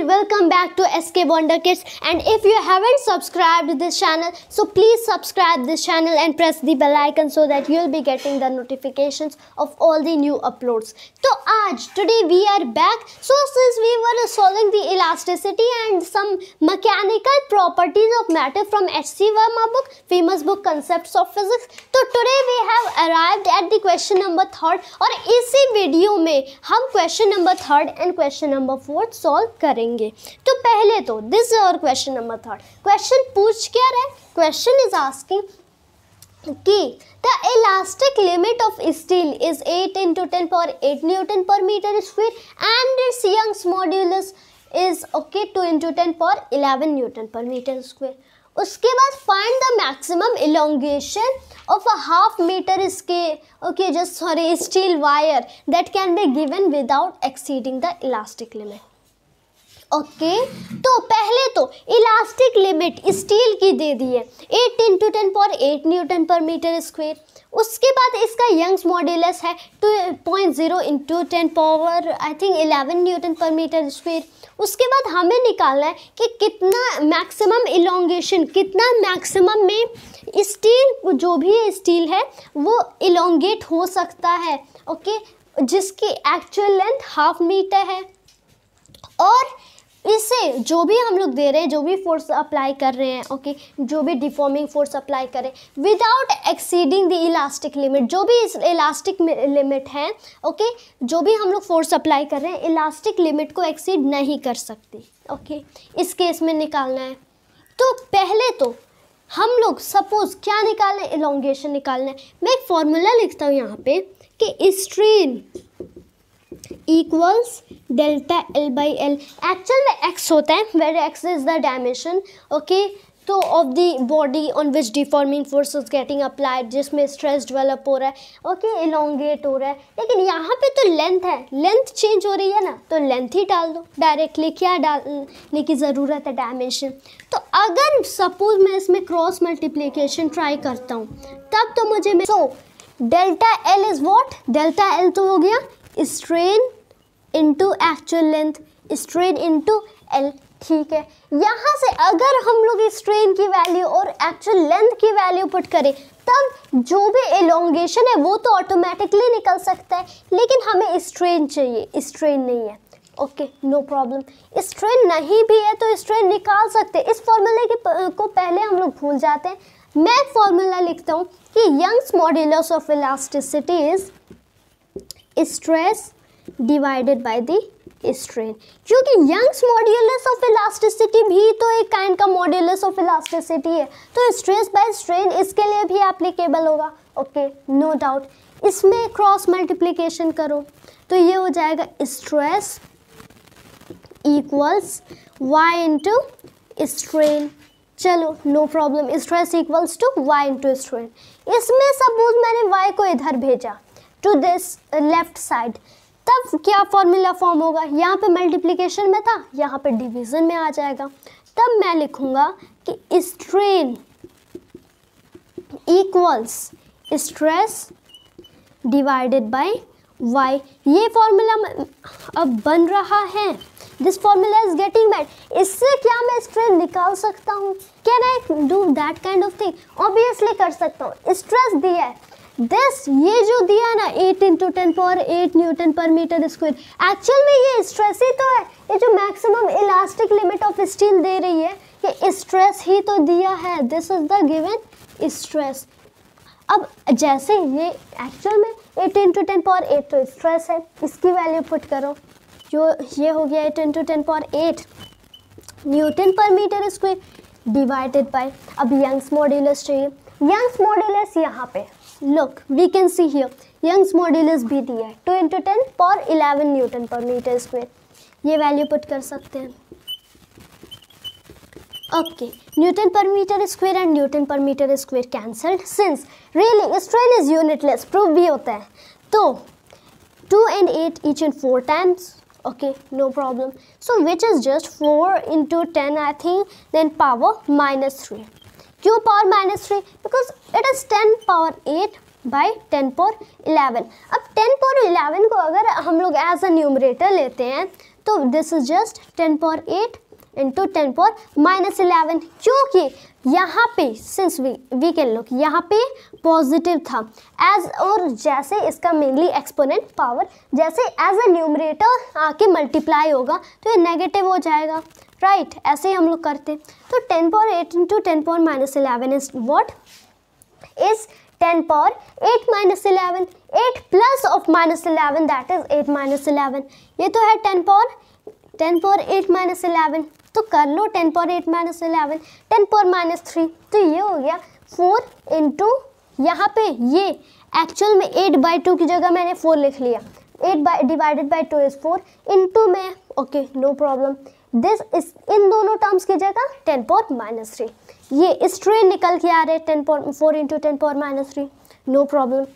and welcome back to SK Wonder Kids. And if you haven't subscribed this channel, so please subscribe this channel and press the bell icon so that you'll be getting the notifications of all the new uploads. So today we are back. So since we were solving the elasticity and some mechanical properties of matter from H.C. Verma book, famous book Concepts of Physics. तो today we have arrived at the question number 3rd और इसी video में हम question number 3rd and question number 4th solve करेंगे. तो पहले तो this is our question number 3rd. Question पूछ क्या रहा है? Question is asking कि the elastic limit of steel is 8 into 10 power 8 Newton per meter square and its Young's modulus is 2 into 10 power 11 Newton per meter square. उसके बाद find the maximum elongation of a half meter scale steel wire that can be given without exceeding the elastic limit. तो पहले तो elastic limit steel की दे दी है 8 into 10 power 8 newton पर metre square. उसके बाद इसका यंग्स मॉड्यूलस है 2.0 into 10 power 11 न्यूटन पर मीटर स्क्वायर. उसके बाद हमें निकालना है कि कितना मैक्सिमम इलोंगेशन, कितना मैक्सिमम में स्टील, जो भी स्टील है वो इलोंगेट हो सकता है, जिसकी एक्चुअल लेंथ हाफ मीटर है. और इसे जो भी हम लोग दे रहे हैं, जो भी फोर्स अप्लाई कर रहे हैं, जो भी डिफॉर्मिंग फोर्स अप्लाई करें without exceeding the elastic limit, जो भी इलास्टिक लिमिट है, जो भी हम लोग फोर्स अप्लाई कर रहे हैं इलास्टिक लिमिट को एक्सीड नहीं कर सकती. इस केस में निकालना है. तो पहले तो हम लोग सपोज क्या निकालना है, इलोंगेशन निकालना है. मैं एक फॉर्मूला लिखता हूँ यहाँ पे कि strain equals delta L by L. Actual में एक्स होता है, where X is the dimension तो of the body on which deforming force is getting applied, जिसमें स्ट्रेस डेवलप हो रहा है, इलोंगेट हो रहा है. लेकिन यहाँ पे तो लेंथ है, लेंथ चेंज हो रही है ना, तो लेंथ ही डाल दो डायरेक्टली. क्या डालने की ज़रूरत है, डायमेंशन. तो अगर सपोज मैं इसमें क्रॉस मल्टीप्लिकेशन ट्राई करता हूँ तब तो मुझे delta L is what, delta L तो हो गया strain into actual length, strain into L. ठीक है, यहाँ से अगर हम लोग स्ट्रेन की वैल्यू और एक्चुअल लेंथ की वैल्यू पुट करें तब जो भी एलोंगेशन है वो तो ऑटोमेटिकली निकल सकता है. लेकिन हमें स्ट्रेन चाहिए, स्ट्रेन नहीं है. No problem. स्ट्रेन नहीं भी है तो स्ट्रेन निकाल सकते हैं. इस फॉर्मूले को पहले हम लोग भूल जाते हैं. मैं एक फॉर्मूला लिखता हूँ कि Young's modulus of elasticity is stress divided by the strain. क्योंकि यंग्स मॉड्यूलस ऑफ इलास्टिसिटी भी तो एक काइंड का मॉड्यूलस ऑफ इलास्टिसिटी है, तो स्ट्रेस बाय स्ट्रेन इसके लिए भी एप्लीकेबल होगा. No doubt. इसमें क्रॉस मल्टीप्लिकेशन करो तो ये हो जाएगा stress equals Y into strain. चलो no problem, stress equals to Y into strain. इसमें सपोज मैंने वाई को इधर भेजा टू दिस लेफ्ट साइड, तब क्या फॉर्मूला फॉर्म होगा, यहाँ पे मल्टीप्लिकेशन में था, यहाँ पे डिवीजन में आ जाएगा. तब मैं लिखूँगा कि strain equals stress divided by Y. ये फॉर्मूला अब बन रहा है. This formula is getting mad. इससे क्या मैं स्ट्रेन निकाल सकता हूँ? Can I do that kind of thing? Obviously कर सकता हूँ. स्ट्रेस दिया है, ये जो दिया ना 8 into 10 power 8 न्यूटन पर मीटर स्क्वायर, एक्चुअल में ये स्ट्रेस ही तो है. ये जो maximum elastic limit of steel दे रही है ये स्ट्रेस ही तो दिया है. This is the given stress. अब जैसे ये एक्चुअल में 8 into 10 power 8 तो स्ट्रेस है, इसकी वैल्यू पुट करो, जो ये हो गया 8 into 10 power 8 न्यूटन पर मीटर स्क्वायर डिवाइडेड बाय, अब यंग्स मॉड्यूलस चाहिए. यंग्स मॉड्यूलस यहाँ पे look we can see here Young's modulus भी दिया है 2 into 10 power 11 न्यूटन पर मीटर स्क्वायर. ये वैल्यू पुट कर सकते हैं. न्यूटन पर मीटर स्क्वायर एंड न्यूटन पर metre square cancelled since really strain is unitless. Proof भी होता है. तो 2 and 8 each in 4 times. No problem. So which is just 4 into 10 I think, then power -3. क्यों power -3? Because it is 10 power 8 by 10 power 11. अब 10 power 11 को अगर हम लोग एज अ न्यूमरेटर लेते हैं तो this is just 10 power 8 into 10 power -11, क्योंकि यहाँ पे सिंस वी कैन लुक यहाँ पे पॉजिटिव था एज, और जैसे इसका मेनली एक्सपोनेंट पावर जैसे एज अ न्यूमरेटर आके मल्टीप्लाई होगा तो ये नेगेटिव हो जाएगा, राइट ऐसे ही हम लोग करते। तो 10 power 8 into 10 power -11 is what is 10 power 8 -11, 8 plus of -11 that is 8 -11, ये तो है 10 पावर 8 -11, तो कर लो 10 पावर 8 -11, 10 पावर -3, तो ये हो गया 4 इंटू यहाँ पे ये एक्चुअल में 8/2 की जगह मैंने 4 लिख लिया, 8 डिवाइडेड बाई 2 इज 4 इंटू में, ओके नो प्रॉब्लम, दिस इस इन दोनों टर्म्स की जगह 10 पावर -3, ये स्ट्रेन निकल के आ रहे 4 इंटू 10 पावर -3, नो प्रॉब्लम।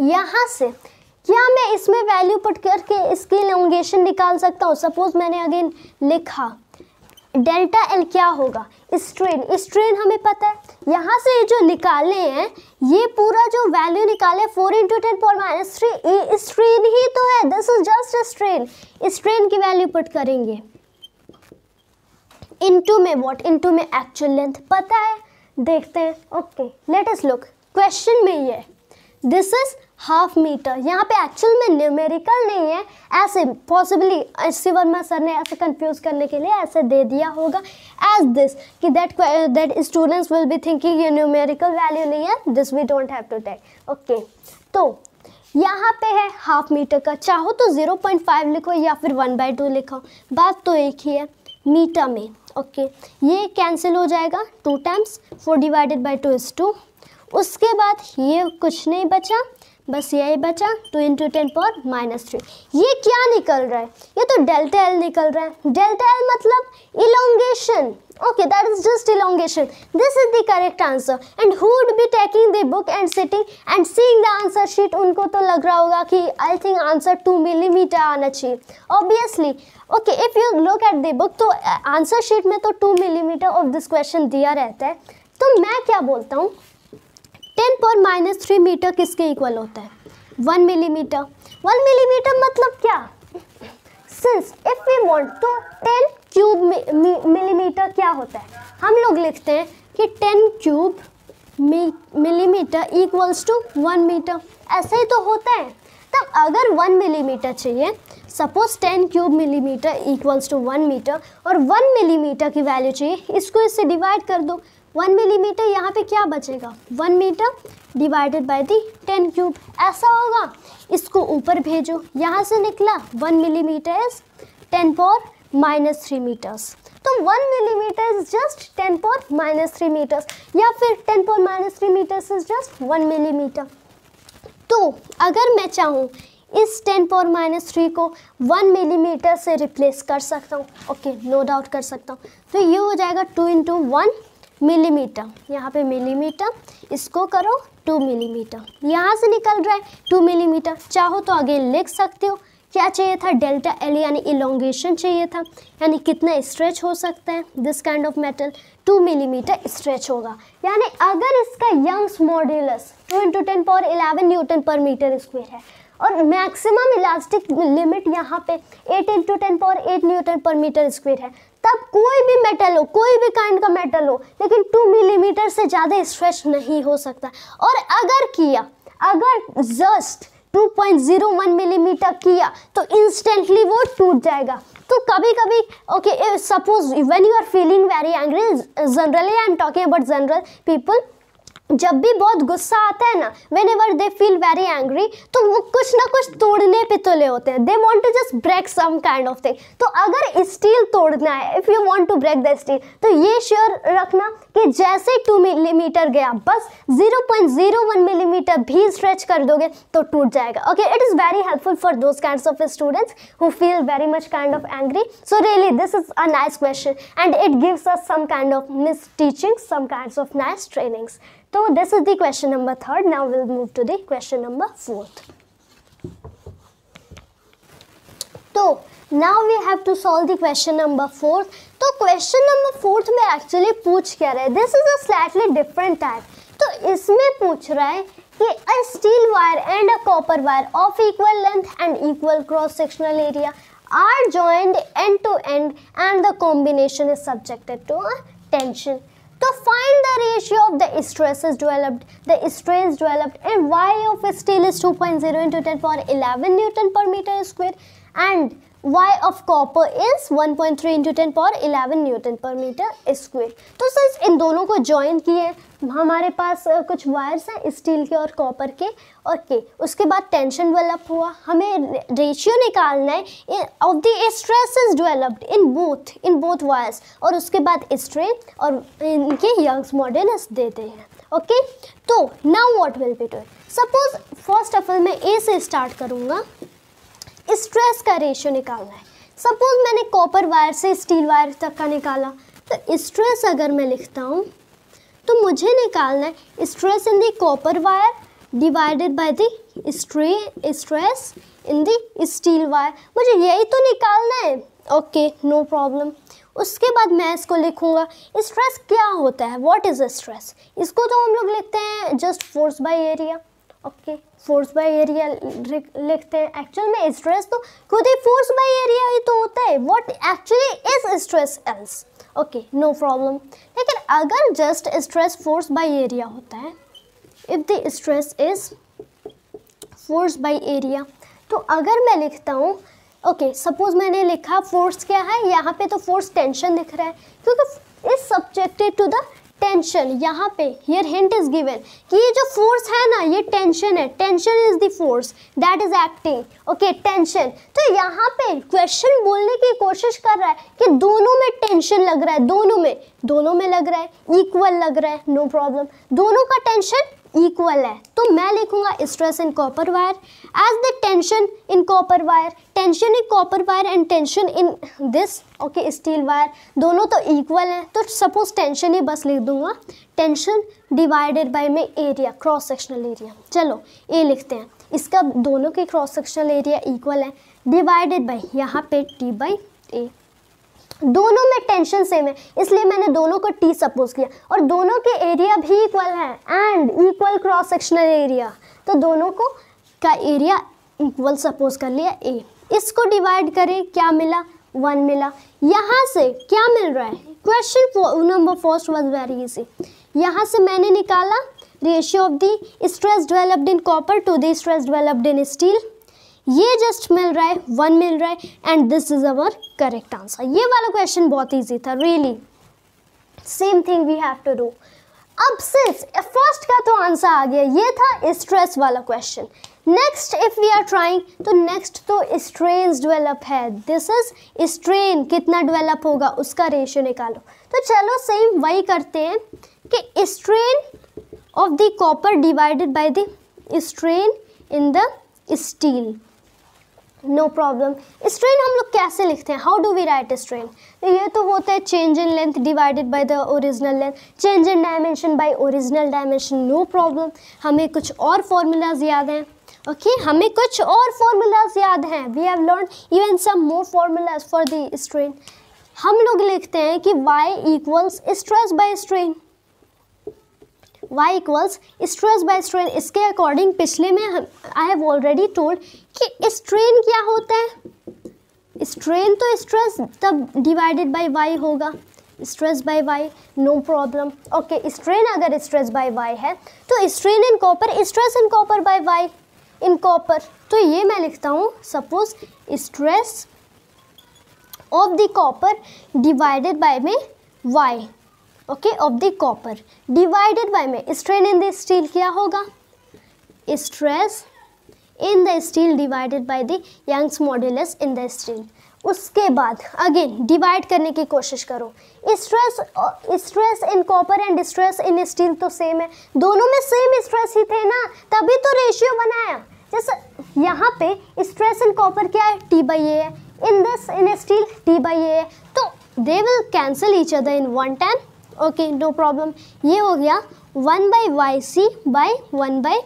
यहाँ से क्या मैं इसमें वैल्यू पुट करके इसकी इलोंगेशन निकाल सकता हूँ? सपोज मैंने अगेन लिखा डेल्टा एल क्या होगा, स्ट्रेन हमें पता है, यहाँ से जो निकाले हैं ये पूरा जो वैल्यू निकाले 4 इंटू 10 पावर -3 स्ट्रेन ही तो है, दिस इज जस्ट स्ट्रेन की वैल्यू पुट करेंगे इनटू में व्हाट, इनटू में एक्चुअल लेंथ पता है, देखते हैं। Okay let us look, question में ये दिस इज हाफ मीटर, यहाँ पे एक्चुअल में न्यूमेरिकल नहीं है, ऐसे पॉसिबली एस.सी. वर्मा सर ने ऐसे कंफ्यूज करने के लिए ऐसे दे दिया होगा एज दिस कि that students will be thinking ये न्यूमेरिकल वैल्यू नहीं है, this we don't have to take. Okay तो यहाँ पे है हाफ मीटर का, चाहो तो 0.5 लिखो या फिर 1/2 लिखो, बात तो एक ही है मीटर में। ओके ये कैंसिल हो जाएगा 2 टाइम्स 4 डिवाइडेड बाई 2 इज 2, उसके बाद ये कुछ नहीं बचा, बस यही बचा 2 इंटू 10 पावर -3। ये क्या निकल रहा है? ये तो डेल्टा एल निकल रहा है, डेल्टा एल मतलब elongation, okay that is just elongation, this is the correct answer. And who would be taking the book and sitting and seeing the answer sheet, उनको तो लग रहा होगा कि आई थिंक आंसर 2 मिलीमीटर आना चाहिए obviously. Okay if you look at the book तो answer sheet में तो 2 मिलीमीटर ऑफ दिस क्वेश्चन दिया रहता है, तो मैं क्या बोलता हूँ 10 पावर -3 मीटर किसके इक्वल होता है? 1 मिलीमीटर। 1 मिलीमीटर मतलब क्या? सिंस इफ वी वांट तो 10 क्यूब मिलीमीटर क्या होता है? हम लोग लिखते हैं कि 10 cube millimetre equals to 1 metre, ऐसे ही तो होता है। तब अगर 1 मिलीमीटर चाहिए, suppose 10 cube millimetre equals to 1 metre और 1 मिलीमीटर की वैल्यू चाहिए, इसको इससे डिवाइड कर दो, 1 मिलीमीटर यहाँ पे क्या बचेगा 1 metre divided by the 10 cube, ऐसा होगा। इसको ऊपर भेजो, यहाँ से निकला 1 मिलीमीटर इज 10 पावर -3 मीटर्स, तो 1 millimetre is just 10 power -3 metres, या फिर 10 power -3 metres is just 1 millimetre. तो अगर मैं चाहूँ इस 10 पावर -3 को 1 मिलीमीटर से रिप्लेस कर सकता हूँ, ओके नो डाउट कर सकता हूँ, तो ये हो जाएगा 2 इंटू 1 मिलीमीटर, यहाँ पे मिलीमीटर, इसको करो 2 मिलीमीटर, यहाँ से निकल रहा है 2 मिलीमीटर। चाहो तो आगे लिख सकते हो, क्या चाहिए था डेल्टा एल यानी इलोंगेशन चाहिए था, यानी कितना स्ट्रेच हो सकता है this kind of metal, 2 millimetre stretch होगा। यानी अगर इसका Young's modulus 2 into 10 power 11 newton पर मीटर स्क्वायर है और मैक्सिमम इलास्टिक लिमिट यहाँ पे 8 इंटू 10 पावर 8 न्यूटन पर मीटर स्क्वायर है, तब कोई भी मेटल हो, कोई भी काइंड का मेटल हो, लेकिन 2 मिलीमीटर से ज़्यादा स्ट्रेच नहीं हो सकता। और अगर जस्ट 2.01 मिलीमीटर किया तो इंस्टेंटली वो टूट जाएगा। तो कभी कभी okay suppose when you are feeling very angry, generally I am talking about general people, जब भी बहुत गुस्सा आता है ना, whenever they feel very angry, तो वो कुछ ना कुछ तोड़ने पे तुले होते हैं, they want to just break some kind of thing. तो अगर स्टील तोड़ना है, if you want to break the steel, तो ये श्योर रखना कि जैसे 2 मिलीमीटर गया, बस 0.01 मिलीमीटर भी स्ट्रेच कर दोगे तो टूट जाएगा। Okay it is very helpful for those kinds of students who feel very much kind of angry. So really this is a nice question and it gives us some kind of mis teaching, some kinds of nice trainings. So this is the question number 3rd. Now we'll move to the question number 4th. So now we have to solve the question number 4th. तो question number 4th में actually पूछ क्या रहा है? This is a slightly different type. तो इसमें पूछ रहा है कि a steel wire and a copper wire of equal length and equal cross sectional area are joined end to end and the combination is subjected to a tension. To find the ratio of the stresses developed, the strains developed in Y of steel is 2.0 into 10 power 11 Newton per meter square and Y of copper is 1.3 into 10 power 11 newton पर metre square. तो sir इन दोनों को join किए, हमारे पास कुछ wires हैं steel के और कॉपर के, ओके। उसके बाद टेंशन डेवलप हुआ, हमें रेशियो निकालना है of the stresses developed in both wires, और उसके बाद स्ट्रेन और इनके यंग्स मॉडुलस देते हैं, ओके। तो now what will be doing, suppose first of all मैं ए से स्टार्ट करूँगा, स्ट्रेस का रेशियो निकालना है। सपोज मैंने कॉपर वायर से स्टील वायर तक का निकाला, तो स्ट्रेस अगर मैं लिखता हूँ तो मुझे निकालना है stress in the copper wire divided by the stress in the steel wire, मुझे यही तो निकालना है, ओके नो प्रॉब्लम। उसके बाद मैं इसको लिखूँगा स्ट्रेस क्या होता है, व्हाट इज़ अ स्ट्रेस। इसको तो हम लोग लिखते हैं just force by area, okay force by area लिखते हैं। एक्चुअल में स्ट्रेस तो खुद ही फोर्स बाय एरिया ही तो होता है, what actually is stress else, okay no problem. लेकिन अगर just stress force by area होता है, if the stress is force by area, तो अगर मैं लिखता हूँ ओके सपोज मैंने लिखा फोर्स क्या है, यहाँ पे तो फोर्स टेंशन दिख रहा है क्योंकि is subjected to the tension. यहाँ पे हियर हिंट इज गिवन कि ये जो फोर्स है ना ये टेंशन है, tension is the force that is acting, okay tension. तो यहाँ पे क्वेश्चन बोलने की कोशिश कर रहा है कि दोनों में टेंशन लग रहा है, दोनों में लग रहा है, इक्वल लग रहा है, नो प्रॉब्लम, दोनों का टेंशन इक्वल है। तो मैं लिखूंगा stress in copper wire as the tension in copper wire, tension in copper wire and tension in this okay steel wire, दोनों तो इक्वल हैं। तो सपोज टेंशन ही बस लिख दूंगा, टेंशन डिवाइडेड बाय में एरिया, क्रॉस सेक्शनल एरिया, चलो ए लिखते हैं, इसका दोनों के क्रॉस सेक्शनल एरिया इक्वल है, डिवाइडेड बाय यहाँ पे टी बाई ए, दोनों में टेंशन सेम है इसलिए मैंने दोनों को टी सपोज किया, और दोनों के एरिया भी इक्वल है and equal cross sectional area, तो दोनों को का एरिया इक्वल सपोज कर लिया ए। इसको डिवाइड करें, क्या मिला 1 मिला। यहाँ से क्या मिल रहा है, question number first was very easy, यहाँ से मैंने निकाला ratio of the stress developed in copper to the stress developed in steel, ये जस्ट मिल रहा है 1 मिल रहा है and this is our correct answer. ये वाला क्वेश्चन बहुत इजी था, really same thing we have to do. अब सिर्फ फर्स्ट का तो आंसर आ गया, ये था स्ट्रेस वाला question. Next if we are trying, तो नेक्स्ट तो स्ट्रेन डेवलप है, दिस इज स्ट्रेन कितना डेवलप होगा उसका रेशियो निकालो। तो चलो सेम वही करते हैं कि strain of the copper divided by the strain in the steel, no problem. Strain हम लोग कैसे लिखते हैं, how do we write strain, तो ये तो होता है change in length divided by the original length, change in dimension by original dimension, no problem. हमें कुछ और फॉर्मूलाज याद हैं, ओके हमें कुछ और फॉर्मूलाज याद हैं, we have learn even some more formulas for the strain. हम लोग लिखते हैं कि y equals stress by strain, y equals stress by strain. इसके अकॉर्डिंग पिछले में आई हैव ऑलरेडी टोल्ड कि स्ट्रेन क्या होता है, स्ट्रेन तो स्ट्रेस तब डिवाइडेड बाय y होगा, stress by y, no problem. Okay strain अगर स्ट्रेस बाय y है तो strain in copper, stress in copper bye y in copper, तो ये मैं लिखता हूँ suppose stress of the copper divided by में y, okay of the copper divided by में स्ट्रेन इन द स्टील क्या होगा, stress in the steel divided by the Young's modulus in the steel. उसके बाद अगेन डिवाइड करने की कोशिश करो, stress in copper and stress in steel तो सेम है, दोनों में सेम स्ट्रेस ही थे ना, तभी तो रेशियो बनाया। जैसे यहाँ पे स्ट्रेस इन कॉपर क्या है, टी बाई ए है, in this in steel T by A है, तो they will cancel each other in 1 time, okay no problem. ये हो गया 1 by Y C by 1 by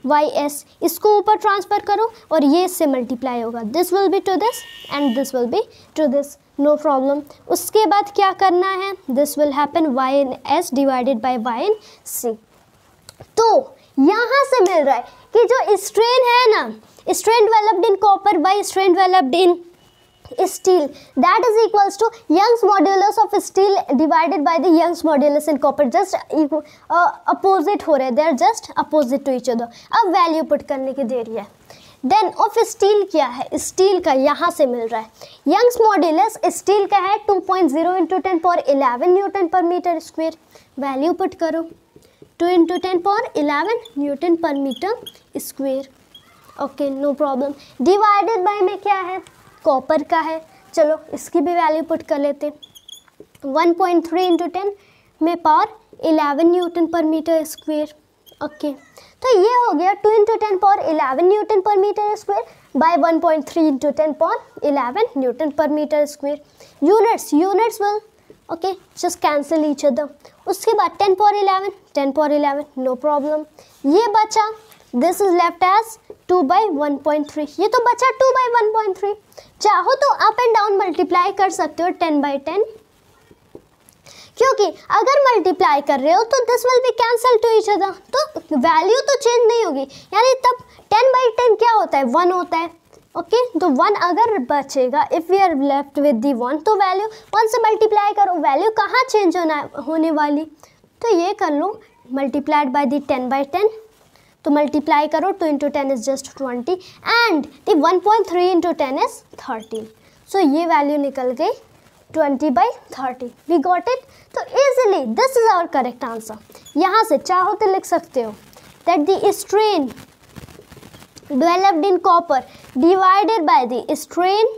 Y S, इसको ऊपर ट्रांसफर करो और ये इससे मल्टीप्लाई होगा, this will be to this and this will be to this, no problem. उसके बाद क्या करना है, this will happen Y in S divided by Y इन सी। तो यहाँ से मिल रहा है कि जो स्ट्रेन है ना, strain developed in copper by strain developed in steel, that is equals to Young's modulus of steel divided by the Young's modulus in copper. just opposite हो रहे, they are just opposite to each other. अब value put करने की देरी है. Then of steel क्या है, steel का यहाँ से मिल रहा है. यंग्स मॉड्यूलस स्टील का है 2.0 इंटू 10 पावर 11 न्यूटन पर मीटर स्क्वेयर. वैल्यू पुट करो 2 इंटू 10 पावर 11 न्यूटन पर metre square. Okay, no problem. Divided by में क्या है, कॉपर का है. चलो इसकी भी वैल्यू पुट कर लेते. 1.3 इंटू 10 में पावर 11 न्यूटन पर मीटर स्क्वेयर. ओके, तो ये हो गया 2 इंटू 10 पावर 11 न्यूटन पर metre square by 1.3 into 10 power 11 newton पर metre square. Units will okay just cancel each other. उसके बाद 10 पावर 11 नो प्रॉब्लम. ये बचा, दिस इज लेफ्ट एज 2/1.3. ये तो बचा 2/1.3. चाहो तो अप एंड डाउन मल्टीप्लाई कर सकते हो 10/10, क्योंकि अगर मल्टीप्लाई कर रहे हो तो this will B cancel two each other, तो वैल्यू तो चेंज नहीं होगी. यानी तब 10/10 क्या होता है, 1 होता है. ओके, तो 1 अगर बचेगा, if we are left with the 1, तो वैल्यू 1 से मल्टीप्लाई करो, वैल्यू कहाँ चेंज होने वाली. तो ये कर लो मल्टीप्लाइड बाय दी 10/10. तो मल्टीप्लाई करो, 2 into 10 is just 20 and the 1.3 into 10 is 13. So ये वैल्यू निकल गई 20/30. We got it. तो easily this is our correct answer. यहाँ से चाहो तो लिख सकते हो that the strain developed in copper divided by the strain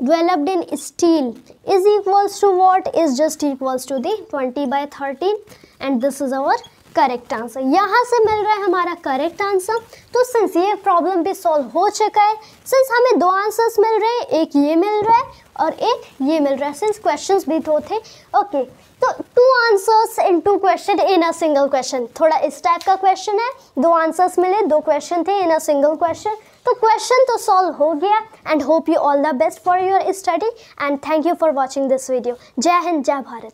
developed in steel is equals to what, is just equals to the 20/13 and this is our correct answer. यहाँ से मिल रहा है हमारा करेक्ट आंसर. तो सिंस ये problem भी solve हो चुका है, सिंस हमें 2 आंसर्स मिल रहे हैं, एक ये मिल रहा है और एक ये मिल रहा है, सिंस क्वेश्चंस भी तो थे. ओके, तो 2 answers in 2 question in a single question. थोड़ा इस टाइप का क्वेश्चन है, 2 आंसर्स मिले, 2 क्वेश्चन थे इन अ सिंगल क्वेश्चन. तो क्वेश्चन तो सॉल्व हो गया and hope you all the best for your study and thank you for watching this video. जय हिंद, जय भारत.